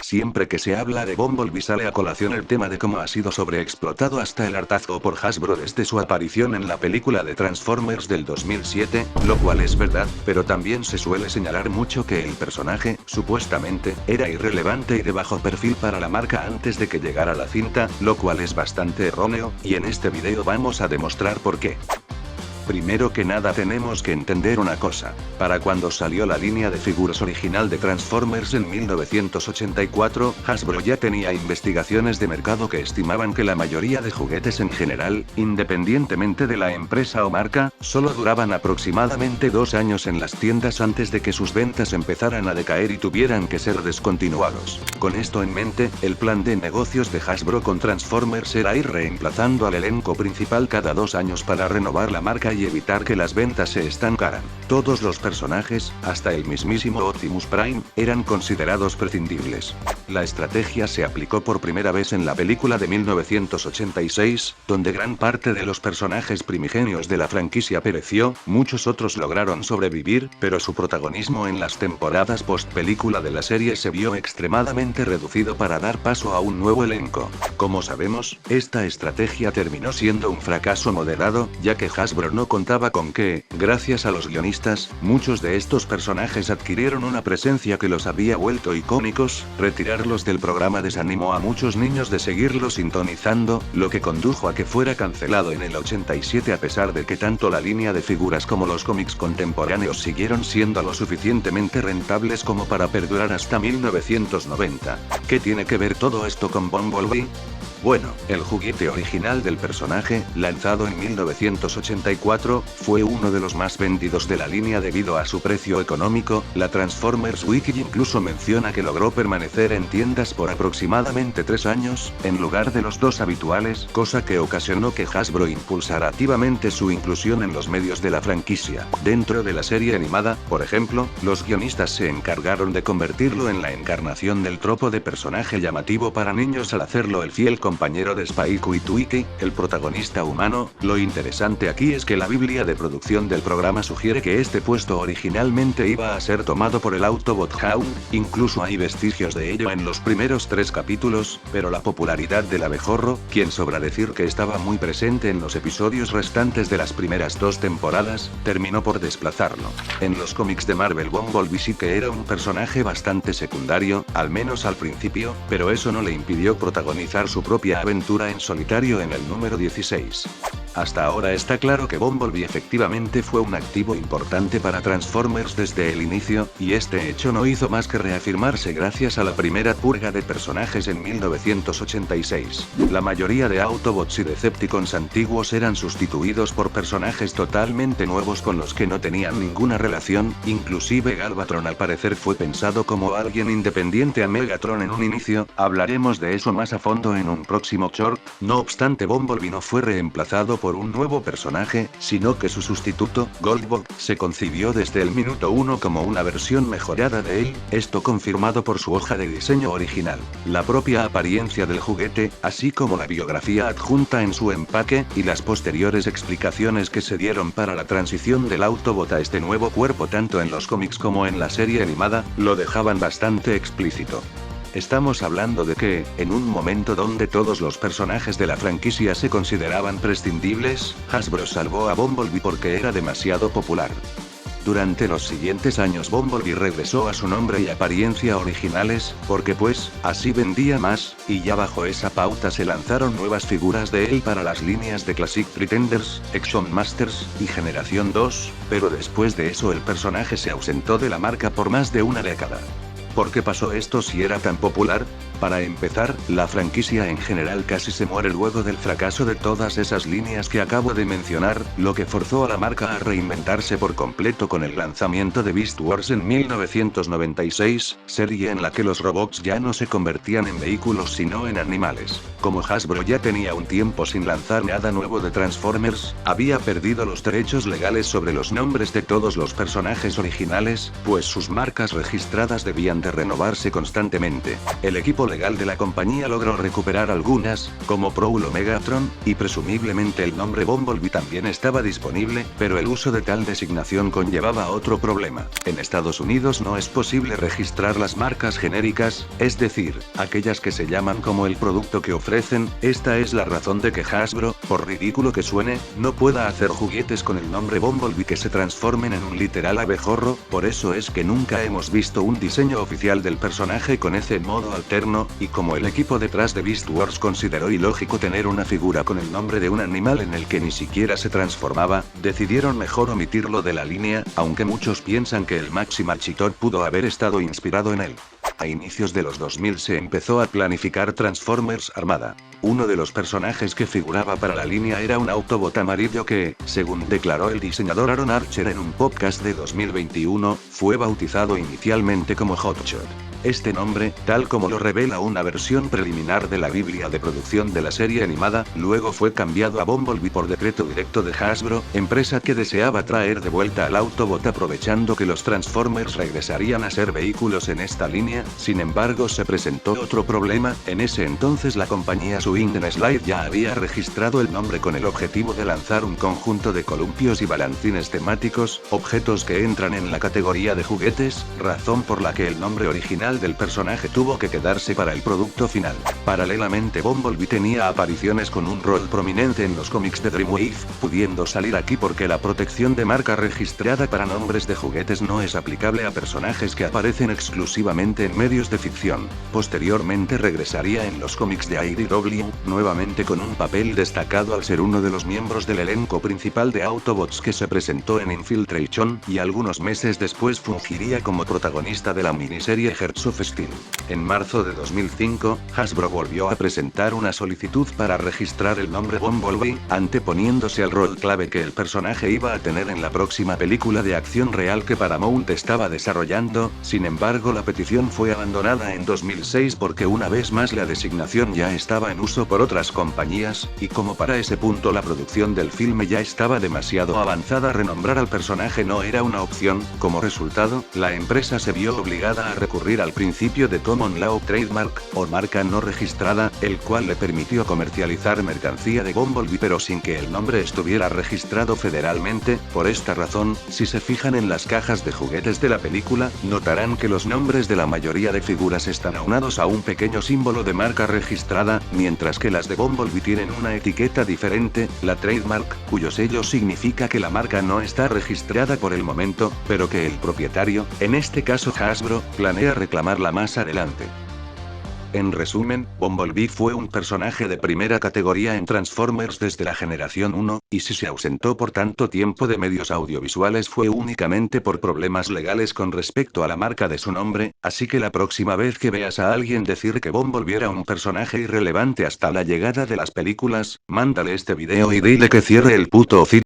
Siempre que se habla de Bumblebee sale a colación el tema de cómo ha sido sobreexplotado hasta el hartazgo por Hasbro desde su aparición en la película de Transformers del 2007, lo cual es verdad, pero también se suele señalar mucho que el personaje, supuestamente, era irrelevante y de bajo perfil para la marca antes de que llegara la cinta, lo cual es bastante erróneo, y en este video vamos a demostrar por qué. Primero que nada tenemos que entender una cosa. Para cuando salió la línea de figuras original de Transformers en 1984, Hasbro ya tenía investigaciones de mercado que estimaban que la mayoría de juguetes en general, independientemente de la empresa o marca, solo duraban aproximadamente 2 años en las tiendas antes de que sus ventas empezaran a decaer y tuvieran que ser descontinuados. Con esto en mente, el plan de negocios de Hasbro con Transformers era ir reemplazando al elenco principal cada 2 años para renovar la marca y evitar que las ventas se estancaran. Todos los personajes, hasta el mismísimo Optimus Prime, eran considerados prescindibles. La estrategia se aplicó por primera vez en la película de 1986, donde gran parte de los personajes primigenios de la franquicia pereció, muchos otros lograron sobrevivir, pero su protagonismo en las temporadas post-película de la serie se vio extremadamente reducido para dar paso a un nuevo elenco. Como sabemos, esta estrategia terminó siendo un fracaso moderado, ya que Hasbro no contaba con que, gracias a los guionistas, muchos de estos personajes adquirieron una presencia que los había vuelto icónicos. Retirarlos del programa desanimó a muchos niños de seguirlo sintonizando, lo que condujo a que fuera cancelado en el 87 a pesar de que tanto la línea de figuras como los cómics contemporáneos siguieron siendo lo suficientemente rentables como para perdurar hasta 1990. ¿Qué tiene que ver todo esto con Bumblebee? Bueno, el juguete original del personaje, lanzado en 1984, fue uno de los más vendidos de la línea debido a su precio económico. La Transformers Wiki incluso menciona que logró permanecer en tiendas por aproximadamente 3 años, en lugar de los 2 habituales, cosa que ocasionó que Hasbro impulsara activamente su inclusión en los medios de la franquicia. Dentro de la serie animada, por ejemplo, los guionistas se encargaron de convertirlo en la encarnación del tropo de personaje llamativo para niños al hacerlo el fiel compañero de Spike y Twiki, el protagonista humano. Lo interesante aquí es que la biblia de producción del programa sugiere que este puesto originalmente iba a ser tomado por el Autobot Hound, incluso hay vestigios de ello en los primeros 3 capítulos, pero la popularidad del abejorro, quien sobra decir que estaba muy presente en los episodios restantes de las primeras 2 temporadas, terminó por desplazarlo. En los cómics de Marvel Bumblebee sí que era un personaje bastante secundario, al menos al principio, pero eso no le impidió protagonizar su propia aventura en solitario en el número 16. Hasta ahora está claro que Bumblebee efectivamente fue un activo importante para Transformers desde el inicio, y este hecho no hizo más que reafirmarse gracias a la primera purga de personajes en 1986. La mayoría de Autobots y Decepticons antiguos eran sustituidos por personajes totalmente nuevos con los que no tenían ninguna relación, inclusive Galvatron al parecer fue pensado como alguien independiente a Megatron en un inicio. Hablaremos de eso más a fondo en un próximo short. No obstante, Bumblebee no fue reemplazado por un nuevo personaje, sino que su sustituto, Goldbot, se concibió desde el minuto 1 como una versión mejorada de él, esto confirmado por su hoja de diseño original. La propia apariencia del juguete, así como la biografía adjunta en su empaque, y las posteriores explicaciones que se dieron para la transición del Autobot a este nuevo cuerpo tanto en los cómics como en la serie animada, lo dejaban bastante explícito. Estamos hablando de que, en un momento donde todos los personajes de la franquicia se consideraban prescindibles, Hasbro salvó a Bumblebee porque era demasiado popular. Durante los siguientes años Bumblebee regresó a su nombre y apariencia originales, porque pues, así vendía más, y ya bajo esa pauta se lanzaron nuevas figuras de él para las líneas de Classic Pretenders, Action Masters, y Generación 2, pero después de eso el personaje se ausentó de la marca por más de una década. ¿Por qué pasó esto si era tan popular? Para empezar, la franquicia en general casi se muere luego del fracaso de todas esas líneas que acabo de mencionar, lo que forzó a la marca a reinventarse por completo con el lanzamiento de Beast Wars en 1996, serie en la que los robots ya no se convertían en vehículos sino en animales. Como Hasbro ya tenía un tiempo sin lanzar nada nuevo de Transformers, había perdido los derechos legales sobre los nombres de todos los personajes originales, pues sus marcas registradas debían de renovarse constantemente. El equipo legal de la compañía logró recuperar algunas, como Prowl o Megatron, y presumiblemente el nombre Bumblebee también estaba disponible, pero el uso de tal designación conllevaba otro problema. En Estados Unidos no es posible registrar las marcas genéricas, es decir, aquellas que se llaman como el producto que ofrecen. Esta es la razón de que Hasbro, por ridículo que suene, no pueda hacer juguetes con el nombre Bumblebee que se transformen en un literal abejorro. Por eso es que nunca hemos visto un diseño oficial del personaje con ese modo alterno, y como el equipo detrás de Beast Wars consideró ilógico tener una figura con el nombre de un animal en el que ni siquiera se transformaba, decidieron mejor omitirlo de la línea, aunque muchos piensan que el Maximum Cheetor pudo haber estado inspirado en él. A inicios de los 2000 se empezó a planificar Transformers Armada. Uno de los personajes que figuraba para la línea era un Autobot amarillo que, según declaró el diseñador Aaron Archer en un podcast de 2021, fue bautizado inicialmente como Hotshot. Este nombre, tal como lo revela una versión preliminar de la Biblia de producción de la serie animada, luego fue cambiado a Bumblebee por decreto directo de Hasbro, empresa que deseaba traer de vuelta al Autobot aprovechando que los Transformers regresarían a ser vehículos en esta línea. Sin embargo, se presentó otro problema. En ese entonces la compañía Swing and Slide ya había registrado el nombre con el objetivo de lanzar un conjunto de columpios y balancines temáticos, objetos que entran en la categoría de juguetes, razón por la que el nombre original del personaje tuvo que quedarse para el producto final. Paralelamente, Bumblebee tenía apariciones con un rol prominente en los cómics de Dreamwave, pudiendo salir aquí porque la protección de marca registrada para nombres de juguetes no es aplicable a personajes que aparecen exclusivamente en medios de ficción. Posteriormente regresaría en los cómics de IDW, nuevamente con un papel destacado al ser uno de los miembros del elenco principal de Autobots que se presentó en Infiltration, y algunos meses después fungiría como protagonista de la miniserie Hearts of Steel. En marzo de 2005, Hasbro volvió a presentar una solicitud para registrar el nombre Bumblebee, anteponiéndose al rol clave que el personaje iba a tener en la próxima película de acción real que Paramount estaba desarrollando. Sin embargo, la petición fue abandonada en 2006 porque una vez más la designación ya estaba en uso por otras compañías, y como para ese punto la producción del filme ya estaba demasiado avanzada, renombrar al personaje no era una opción. Como resultado, la empresa se vio obligada a recurrir al principio de Common Law Trademark, o marca no registrada, el cual le permitió comercializar mercancía de Bumblebee pero sin que el nombre estuviera registrado federalmente. Por esta razón, si se fijan en las cajas de juguetes de la película, notarán que los nombres de la mayoría de figuras están aunados a un pequeño símbolo de marca registrada, mientras que las de Bumblebee tienen una etiqueta diferente, la trademark, cuyo sello significa que la marca no está registrada por el momento, pero que el propietario, en este caso Hasbro, planea reclamarla más adelante. En resumen, Bumblebee fue un personaje de primera categoría en Transformers desde la generación 1, y si se ausentó por tanto tiempo de medios audiovisuales fue únicamente por problemas legales con respecto a la marca de su nombre, así que la próxima vez que veas a alguien decir que Bumblebee era un personaje irrelevante hasta la llegada de las películas, mándale este video y dile que cierre el puto hocico.